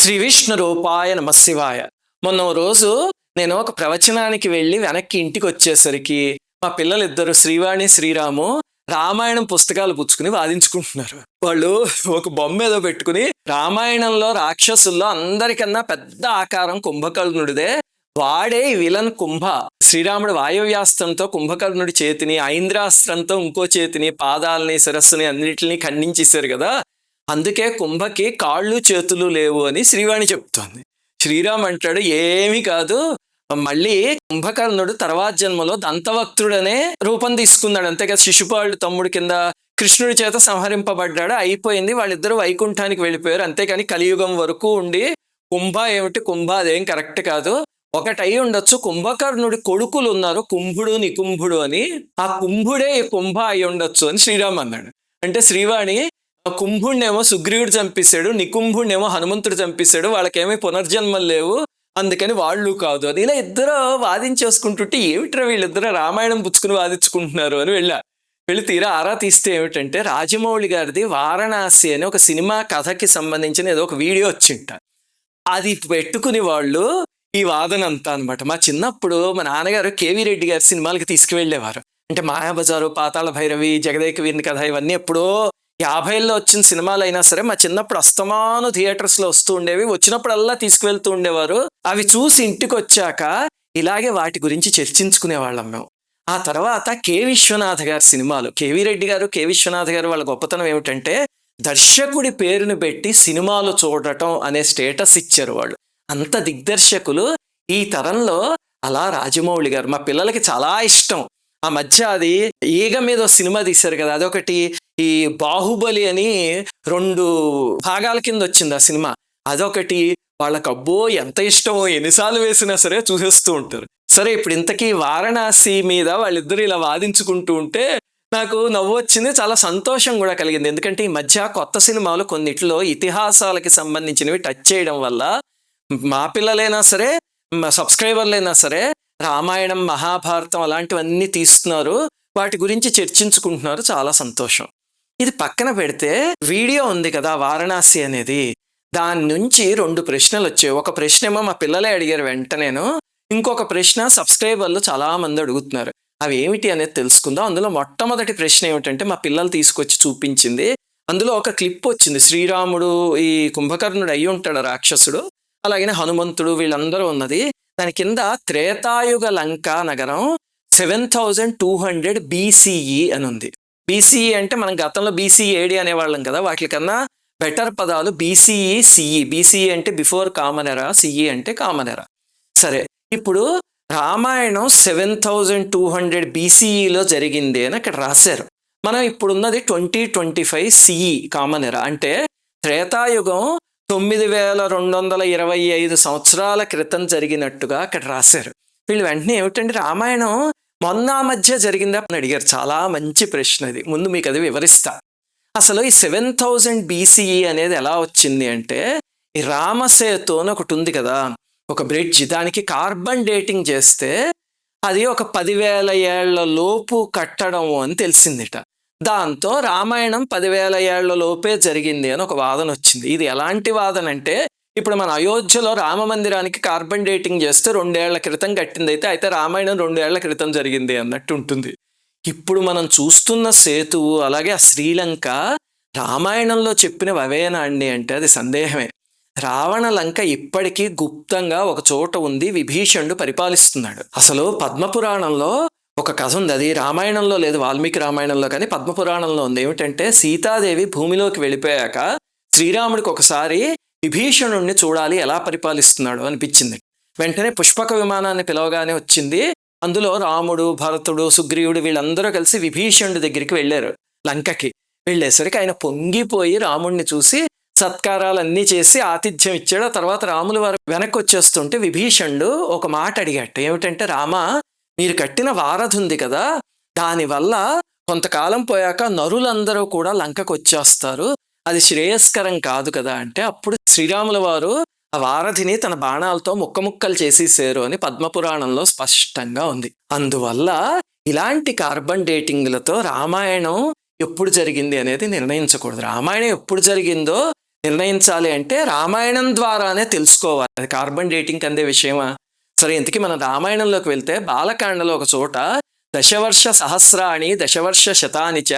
శ్రీ విష్ణు రూపాయ నమశివాయ. మొన్న ఓ రోజు నేను ఒక ప్రవచనానికి వెళ్ళి వెనక్కి ఇంటికి వచ్చేసరికి మా పిల్లలిద్దరు శ్రీవాణి శ్రీరాము రామాయణం పుస్తకాలు పుచ్చుకుని వాదించుకుంటున్నారు. వాళ్ళు ఒక బొమ్మ ఏదో పెట్టుకుని రామాయణంలో రాక్షసుల్లో అందరికన్నా పెద్ద ఆకారం కుంభకర్ణుడిదే, వాడే ఈ విలన్ కుంభ. శ్రీరాముడు వాయవ్యాస్త్రంతో కుంభకర్ణుడి చేతిని, ఐంద్రాస్త్రంతో ఇంకో చేతిని, పాదాలని, శిరస్సుని అన్నిటిని ఖండించేశారు కదా, అందుకే కుంభకి కాళ్ళు చేతులు లేవు అని శ్రీవాణి చెప్తోంది. శ్రీరామ్ అంటాడు, ఏమీ కాదు, మళ్ళీ కుంభకర్ణుడు తర్వాత జన్మలో దంతవక్తుడనే రూపం తీసుకున్నాడు, అంతేగా శిశుపాలుడు తమ్ముడి కింద కృష్ణుడి చేత సంహరింపబడ్డాడు, అయిపోయింది, వాళ్ళిద్దరూ వైకుంఠానికి వెళ్ళిపోయారు, అంతేకాని కలియుగం వరకు ఉండి కుంభ ఏమిటి, కుంభ అదేం కరెక్ట్ కాదు. ఒకటి అయి ఉండొచ్చు, కుంభకర్ణుడి కొడుకులు ఉన్నారు కుంభుడు నికుంభుడు అని, ఆ కుంభుడే ఈ కుంభ అయి ఉండొచ్చు అని శ్రీరామ్ అన్నాడు. అంటే శ్రీవాణి, కుంభుణ్ణేమో సుగ్రీవుడు చంపేశాడు, నికుంభుణ్ణేమో హనుమంతుడు చంపేశాడు, వాళ్ళకేమీ పునర్జన్మలు లేవు, అందుకని వాళ్ళు కాదు అని. ఇలా ఇద్దరు వాదించేసుకుంటుంటే ఏమిట్రా వీళ్ళిద్దరు రామాయణం పుచ్చుకుని వాదించుకుంటున్నారు అని వెళ్ళి తీరా ఆరా తీస్తే ఏమిటంటే రాజమౌళి గారిది వారణాసి అని ఒక సినిమా కథకి సంబంధించిన ఏదో ఒక వీడియో వచ్చింట. అది పెట్టుకుని వాళ్ళు ఈ వాదన అంతా అనమాట. మా చిన్నప్పుడు మా నాన్నగారు కేవీ రెడ్డి గారి సినిమాలకి తీసుకువెళ్ళేవారు. అంటే మాయాబజారు, పాతాళ భైరవి, జగదేక వీరుని కథ, ఇవన్నీ ఎప్పుడో 50ల్లో వచ్చిన సినిమాలు అయినా సరే మా చిన్నప్పుడు అస్తమాను థియేటర్స్లో వస్తూ ఉండేవి, వచ్చినప్పుడల్లా తీసుకువెళ్తూ ఉండేవారు. అవి చూసి ఇంటికి వచ్చాక ఇలాగే వాటి గురించి చర్చించుకునేవాళ్ళం మేము. ఆ తర్వాత కె విశ్వనాథ్ గారి సినిమాలు, కేవీ రెడ్డి గారు, కె విశ్వనాథ్ గారు వాళ్ళ గొప్పతనం ఏమిటంటే దర్శకుడి పేరును పెట్టి సినిమాలు చూడటం అనే స్టేటస్ ఇచ్చారు వాళ్ళు. అంత దిగ్దర్శకులు ఈ తరంలో. అలా రాజమౌళి గారు మా పిల్లలకి చాలా ఇష్టం. ఆ మధ్య అది ఈగ మీద సినిమా తీశారు కదా, అదొకటి. ఈ బాహుబలి అని 2 భాగాల కింద వచ్చింది ఆ సినిమా, అదొకటి. వాళ్ళకి అబ్బో ఎంత ఇష్టమో, ఎన్నిసార్లు వేసినా సరే చూసేస్తూ ఉంటారు. సరే, ఇప్పుడు ఇంతకీ వారణాసి మీద వాళ్ళిద్దరు ఇలా వాదించుకుంటూ ఉంటే నాకు నవ్వు వచ్చింది, చాలా సంతోషం కూడా కలిగింది. ఎందుకంటే ఈ మధ్య కొత్త సినిమాలు కొన్నిట్లో ఇతిహాసాలకి సంబంధించినవి టచ్ చేయడం వల్ల మా పిల్లలైనా సరే, మా సబ్స్క్రైబర్లైనా సరే రామాయణం, మహాభారతం అలాంటివన్నీ తీస్తున్నారు, వాటి గురించి చర్చించుకుంటున్నారు, చాలా సంతోషం. ఇది పక్కన పెడితే వీడియో ఉంది కదా వారణాసి అనేది, దాని నుంచి 2 ప్రశ్నలు వచ్చాయి. ఒక ప్రశ్న ఏమో మా పిల్లలే అడిగారు వెంటనేను, ఇంకొక ప్రశ్న సబ్స్క్రైబర్లు చాలా మంది అడుగుతున్నారు. అవి ఏమిటి అనేది తెలుసుకుందాం. అందులో మొట్టమొదటి ప్రశ్న ఏమిటంటే మా పిల్లలు తీసుకొచ్చి చూపించింది. అందులో ఒక క్లిప్ వచ్చింది. శ్రీరాముడు ఈ కుంభకర్ణుడు అయ్యి ఉంటాడు రాక్షసుడు, అలాగనే హనుమంతుడు, వీళ్ళందరూ ఉన్నది. దాని కింద త్రేతాయుగ లంకా నగరం 7200 BCE అని ఉంది. BCE అంటే మనం గతంలో BCE AD అనేవాళ్ళం కదా, వాటి కన్నా బెటర్ పదాలు BCE, CE. BCE అంటే బిఫోర్ కామన్ ఎరా, CE అంటే కామన్ ఎరా. సరే, ఇప్పుడు రామాయణం 7200 BCEలో జరిగింది అని అక్కడ రాశారు. మనం ఇప్పుడున్నది 2025 CE కామన్ ఎరా, అంటే త్రేతాయుగం 9225 సంవత్సరాల క్రితం జరిగినట్టుగా అక్కడ రాశారు. వీళ్ళు వెంటనే ఏమిటంటే రామాయణం మొన్న మధ్య జరిగిందా అని అడిగారు. చాలా మంచి ప్రశ్న ఇది, ముందు మీకు అది వివరిస్తా. అసలు ఈ 7000 BCE అనేది ఎలా వచ్చింది అంటే, ఈ రామసేతు అని ఒకటి ఉంది కదా, ఒక బ్రిడ్జ్, దానికి కార్బన్ డేటింగ్ చేస్తే అది ఒక 10,000 ఏళ్ల లోపు కట్టడం అని తెలిసిందిట. దాంతో రామాయణం 10,000 ఏళ్ల లోపే జరిగింది అని ఒక వాదన వచ్చింది. ఇది ఎలాంటి వాదన అంటే, ఇప్పుడు మన అయోధ్యలో రామ మందిరానికి కార్బన్ డేటింగ్ చేస్తే 2 ఏళ్ల క్రితం కట్టింది అయితే రామాయణం 2 ఏళ్ల క్రితం జరిగింది అన్నట్టు ఉంటుంది. ఇప్పుడు మనం చూస్తున్న సేతువు, అలాగే ఆ శ్రీలంక రామాయణంలో చెప్పినవి అవేనా అండి అంటే అది సందేహమే. రావణ లంక ఇప్పటికీ గుప్తంగా ఒక చోట ఉంది, విభీషణుడు పరిపాలిస్తున్నాడు. అసలు పద్మపురాణంలో ఒక కథ ఉంది, అది రామాయణంలో లేదు, వాల్మీకి రామాయణంలో, కానీ పద్మపురాణంలో ఉంది. ఏమిటంటే సీతాదేవి భూమిలోకి వెళ్ళిపోయాక శ్రీరాముడికి ఒకసారి విభీషణుడిని చూడాలి, ఎలా పరిపాలిస్తున్నాడు అనిపించింది. వెంటనే పుష్పక విమానాన్ని పిలవగానే వచ్చింది. అందులో రాముడు, భరతుడు, సుగ్రీవుడు వీళ్ళందరూ కలిసి విభీషణుడి దగ్గరికి వెళ్ళారు. లంకకి వెళ్ళేసరికి ఆయన పొంగిపోయి రాముడిని చూసి సత్కారాలన్నీ చేసి ఆతిథ్యం ఇచ్చాడు. ఆ తర్వాత రాములు వారు వెనక్కి వచ్చేస్తుంటే విభీషణుడు ఒక మాట అడిగాట. ఏమిటంటే, రామా, మీరు కట్టిన వారధి ఉంది కదా, దానివల్ల కొంతకాలం పోయాక నరులందరూ కూడా లంకకు వచ్చేస్తారు, అది శ్రేయస్కరం కాదు కదా అంటే, అప్పుడు శ్రీరాముల వారు ఆ వారధిని తన బాణాలతో ముక్కముక్కలు చేసేసారు అని పద్మపురాణంలో స్పష్టంగా ఉంది. అందువల్ల ఇలాంటి కార్బన్ డేటింగ్లతో రామాయణం ఎప్పుడు జరిగింది అనేది నిర్ణయించకూడదు. రామాయణం ఎప్పుడు జరిగిందో నిర్ణయించాలి అంటే రామాయణం ద్వారానే తెలుసుకోవాలి. అది కార్బన్ డేటింగ్ అందే విషయమా? సరే, ఇంతకీ మనం రామాయణంలోకి వెళ్తే బాలకాండలో ఒక చోట దశవర్ష సహస్రాణి దశవర్ష శతాని చ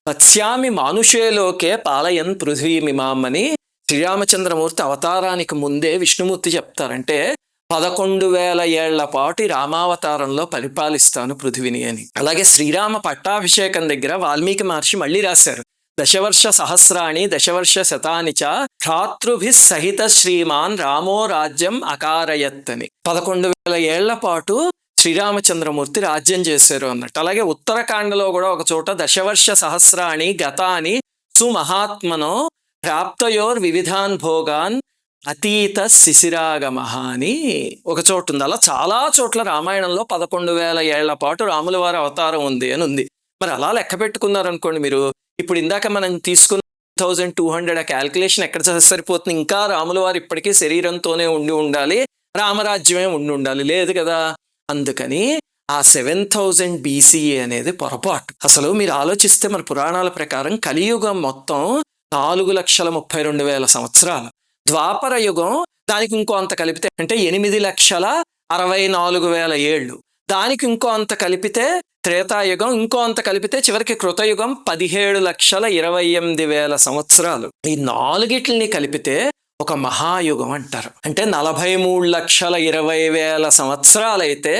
పశ్యామి మానుషే లోకే పాలయన్ పృథ్వీమిమాం అని శ్రీరామచంద్రమూర్తి అవతారానికి ముందే విష్ణుమూర్తి చెప్తారంటే 11,000 ఏళ్ల పాటు రామావతారంలో పరిపాలిస్తాను పృథివిని అని. అలాగే శ్రీరామ పట్టాభిషేకం దగ్గర వాల్మీకి మహర్షి మళ్ళీ రాశారు, దశవర్ష సహస్రాణి దశవర్ష శతాని చ భ్రాతృభి సహిత శ్రీమాన్ రామో రాజ్యం అకారయత్ అని. 11,000 ఏళ్ల పాటు శ్రీరామచంద్రమూర్తి రాజ్యం చేశారు అన్నట్టు. అలాగే ఉత్తరాఖండలో కూడా ఒక చోట దశవర్ష సహస్రాణి గతాని సుమహాత్మనో ప్రాప్తయోర్ వివిధాన్ భోగాన్ అతీత శిశిరాగమ అని ఒక చోటు ఉంది. అలా చాలా చోట్ల రామాయణంలో 11,000 ఏళ్ల పాటు రాముల వారి అవతారం ఉంది అని ఉంది. మరి అలా లెక్క పెట్టుకున్నారనుకోండి మీరు, ఇప్పుడు ఇందాక మనం తీసుకున్న 1200 క్యాల్కులేషన్ ఎక్కడ సరిపోతుంది? ఇంకా రాముల వారు ఇప్పటికీ శరీరంతోనే ఉండి ఉండాలి, రామరాజ్యమే ఉండి ఉండాలి, లేదు కదా. అందుకని ఆ 7000 BCE అనేది పొరపాటు. అసలు మీరు ఆలోచిస్తే మన పురాణాల ప్రకారం కలియుగం మొత్తం 4,32,000 సంవత్సరాలు. ద్వాపర యుగం దానికి ఇంకో అంత కలిపితే అంటే 8,64,000 ఏళ్ళు. దానికి ఇంకో అంత కలిపితే త్రేతాయుగం, ఇంకో అంత కలిపితే చివరికి కృతయుగం 17,28,000 సంవత్సరాలు. ఈ నాలుగిటిని కలిపితే ఒక మహాయుగం అంటారు. అంటే 43,20,000 సంవత్సరాలైతే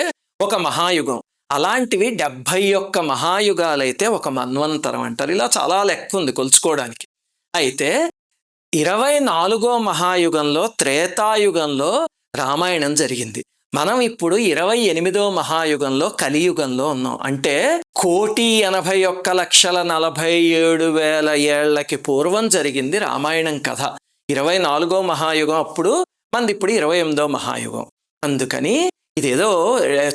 ఒక మహాయుగం. అలాంటివి 71 మహాయుగాలైతే ఒక మన్వంతరం అంటారు. ఇలా చాలా లెక్క ఉంది కొలుచుకోవడానికి. అయితే 24వ మహాయుగంలో త్రేతాయుగంలో రామాయణం జరిగింది. మనం ఇప్పుడు 28వ మహాయుగంలో కలియుగంలో ఉన్నాం. అంటే 1,81,47,000 ఏళ్లకి పూర్వం జరిగింది రామాయణం కథ. 24వ మహాయుగం అప్పుడు, మనది ఇప్పుడు 28వ మహాయుగం. అందుకని ఇదేదో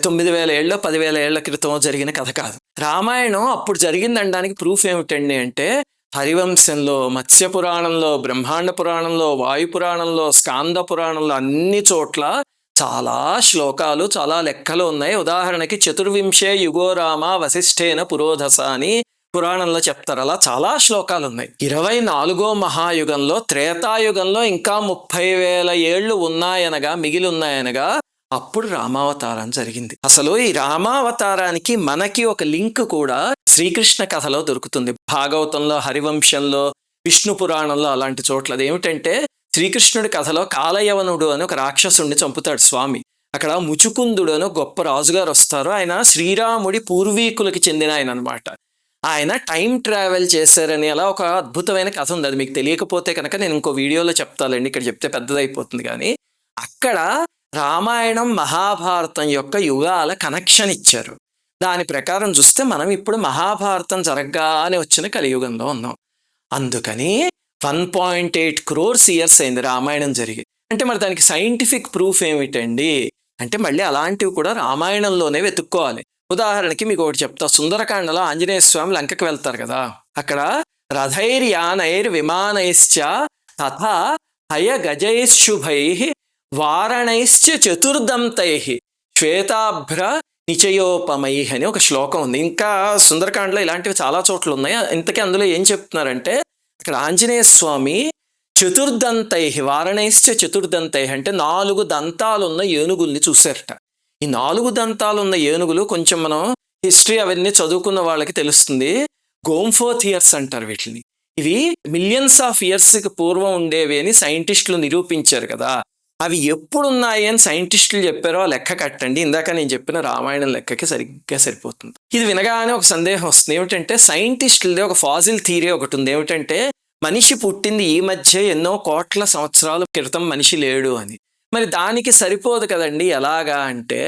9,000 ఏళ్ళలో 10,000 ఏళ్ల క్రితం జరిగిన కథ కాదు. రామాయణం అప్పుడు జరిగిందనడానికి ప్రూఫ్ ఏమిటండి అంటే హరివంశంలో, మత్స్య పురాణంలో, బ్రహ్మాండ పురాణంలో, వాయు పురాణంలో, స్కాంద పురాణంలో అన్ని చోట్ల చాలా శ్లోకాలు, చాలా లెక్కలు ఉన్నాయి. ఉదాహరణకి 24 యుగో రామ వశిష్ఠేన పురోధస అని పురాణంలో చెప్తారు. అలా చాలా శ్లోకాలు ఉన్నాయి. 24వ మహాయుగంలో త్రేతాయుగంలో ఇంకా 30,000 ఏళ్ళు ఉన్నాయనగా, మిగిలి ఉన్నాయనగా అప్పుడు రామావతారం జరిగింది. అసలు ఈ రామావతారానికి మనకి ఒక లింక్ కూడా శ్రీకృష్ణ కథలో దొరుకుతుంది. భాగవతంలో, హరివంశంలో, విష్ణు పురాణంలో అలాంటి చోట్ల. అదేమిటంటే శ్రీకృష్ణుడి కథలో కాలయవనుడు అని ఒక రాక్షసుడిని చంపుతాడు స్వామి. అక్కడ ముచుకుందుడు అని గొప్ప రాజుగారు వస్తారు. ఆయన శ్రీరాముడి పూర్వీకులకి చెందిన ఆయన అనమాట. ఆయన టైం ట్రావెల్ చేశారని అలా ఒక అద్భుతమైన కథ ఉంది. అది మీకు తెలియకపోతే కనుక నేను ఇంకో వీడియోలో చెప్తానండి, ఇక్కడ చెప్తే పెద్దదైపోతుంది. కానీ అక్కడ రామాయణం మహాభారతం యొక్క యుగాల కనెక్షన్ ఇచ్చారు. దాని ప్రకారం చూస్తే మనం ఇప్పుడు మహాభారతం జరగగానే వచ్చిన కలియుగంలో ఉన్నాం. అందుకని 1.8 crores years అయింది రామాయణం జరిగి. అంటే మరి దానికి సైంటిఫిక్ ప్రూఫ్ ఏమిటండి అంటే మళ్ళీ అలాంటివి కూడా రామాయణంలోనే వెతుక్కోవాలి. ఉదాహరణకి మీకు ఒకటి చెప్తా. సుందరకాండలో ఆంజనేయ స్వామి లంకకి వెళ్తారు కదా, అక్కడ రథైర్యానైర్ విమానైశ్చ తథా హయ గజైశుభై వారణైశ్చ చతుర్దంతై శ్వేతాభ్ర నిచయోపమై అని ఒక శ్లోకం ఉంది. ఇంకా సుందరకాండలో ఇలాంటివి చాలా చోట్ల ఉన్నాయి. ఇంతకీ అందులో ఏం చెప్తున్నారంటే ఇక్కడ ఆంజనేయ స్వామి చతుర్దంతై, వారణైశ్చ చతుర్దంతై అంటే 4 దంతాలున్న ఏనుగుల్ని చూశారట. ఈ 4 దంతాలున్న ఏనుగులు కొంచెం మనం హిస్టరీ అవన్నీ చదువుకున్న వాళ్ళకి తెలుస్తుంది. గోంఫోథియర్స్ అంటారు వీటిని. ఇవి మిలియన్స్ ఆఫ్ ఇయర్స్కి పూర్వం ఉండేవి అని సైంటిస్టులు నిరూపించారు కదా. అవి ఎప్పుడున్నాయి అని సైంటిస్టులు చెప్పారో లెక్క కట్టండి. ఇందాక నేను చెప్పిన రామాయణం లెక్కకి సరిగ్గా సరిపోతుంది. ఇది వినగానే ఒక సందేహం వస్తుంది. ఏమిటంటే సైంటిస్టులది ఒక ఫాజిల్ థియరీ ఒకటి ఉంది. ఏమిటంటే మనిషి పుట్టింది ఈ మధ్య ఎన్నో కోట్ల సంవత్సరాల క్రితం మనిషి లేడు అని. మరి దానికి సరిపోదు కదండి. ఎలాగా అంటే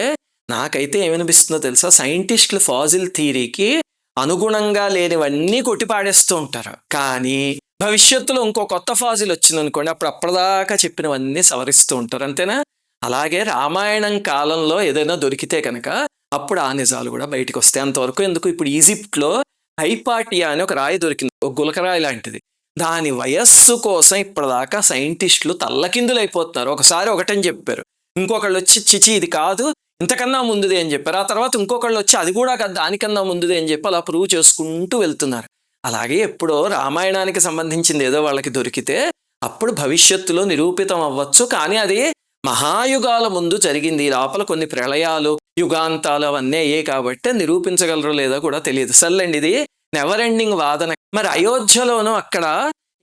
నాకైతే ఏమనిపిస్తుందో తెలుసా, సైంటిస్టులు ఫాజిల్ థియరీకి అనుగుణంగా లేనివన్నీ కొట్టిపాడేస్తూ ఉంటారు. కానీ భవిష్యత్తులో ఇంకో కొత్త ఫాజిల్ వచ్చింది అనుకోండి, అప్పుడు అప్పటిదాకా చెప్పినవన్నీ సవరిస్తూ ఉంటారు. అంతేనా? అలాగే రామాయణం కాలంలో ఏదైనా దొరికితే కనుక అప్పుడు ఆ నిజాలు కూడా బయటకు వస్తాయి. అంతవరకు ఎందుకు, ఇప్పుడు ఈజిప్ట్లో హైపాటియా అని ఒక రాయి దొరికింది, ఒక గులకరాయి లాంటిది. దాని వయస్సు కోసం ఇప్పటిదాకా సైంటిస్టులు తల్లకిందులైపోతున్నారు. ఒకసారి ఒకటని చెప్పారు, ఇంకొకళ్ళు వచ్చి చిచి ఇది కాదు ఇంతకన్నా ముందుదే అని చెప్పారు. ఆ తర్వాత ఇంకొకళ్ళు వచ్చి అది కూడా కాదు దానికన్నా ముందుదే అని చెప్పి అలా ప్రూవ్ చేసుకుంటూ వెళ్తున్నారు. అలాగే ఎప్పుడో రామాయణానికి సంబంధించింది ఏదో వాళ్ళకి దొరికితే అప్పుడు భవిష్యత్తులో నిరూపితం అవ్వచ్చు. కానీ అది మహాయుగాల ముందు జరిగింది. ఈ లోపల కొన్ని ప్రళయాలు, యుగాంతాలు అవన్నీ అయ్యాయి కాబట్టి నిరూపించగలరో లేదో కూడా తెలియదు. సర్లేండి, ఇది నెవర్ ఎండింగ్ వాదన. మరి అయోధ్యలోనూ అక్కడ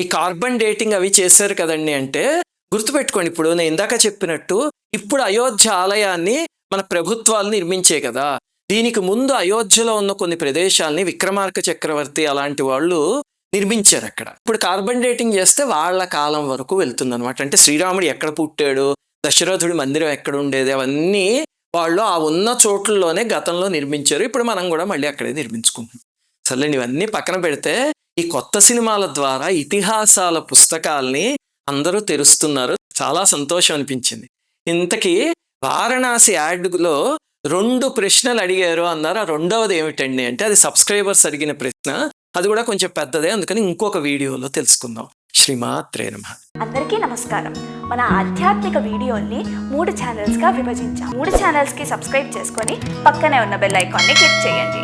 ఈ కార్బన్ డేటింగ్ అవి చేశారు కదండి. అంటే గుర్తుపెట్టుకోండి, ఇప్పుడు నేను ఇందాక చెప్పినట్టు ఇప్పుడు అయోధ్య ఆలయాన్ని మన ప్రభుత్వాలు నిర్మించే కదా. దీనికి ముందు అయోధ్యలో ఉన్న కొన్ని ప్రదేశాలని విక్రమార్క చక్రవర్తి అలాంటి వాళ్ళు నిర్మించారు అక్కడ. ఇప్పుడు కార్బన్ డేటింగ్ చేస్తే వాళ్ళ కాలం వరకు వెళ్తుంది అనమాట. అంటే శ్రీరాముడు ఎక్కడ పుట్టాడు, దశరథుడి మందిరం ఎక్కడ ఉండేది, అవన్నీ వాళ్ళు ఆ ఉన్న చోట్లలోనే గతంలో నిర్మించారు. ఇప్పుడు మనం కూడా మళ్ళీ అక్కడే నిర్మించుకుంటున్నాం. సర్లేండి, ఇవన్నీ పక్కన పెడితే ఈ కొత్త సినిమాల ద్వారా ఇతిహాసాల పుస్తకాల్ని అందరూ తెరుస్తున్నారు. చాలా సంతోషం అనిపించింది. ఇంతకీ వారణాసి యాడ్లో 2 ప్రశ్నలు అడిగారు అన్నారు. ఆ రెండవది ఏమిటండి అంటే అది సబ్స్క్రైబర్స్ అడిగిన ప్రశ్న. అది కూడా కొంచెం పెద్దదే, అందుకని ఇంకొక వీడియోలో తెలుసుకుందాం. శ్రీమాత్రే నమః. అందరికీ నమస్కారం. మన ఆధ్యాత్మిక వీడియోల్ని 3 ఛానల్స్గా విభజించాం. 3 ఛానల్స్కి సబ్స్క్రైబ్ చేసుకొని పక్కనే ఉన్న బెల్ ఐకాన్ని క్లిక్ చేయండి.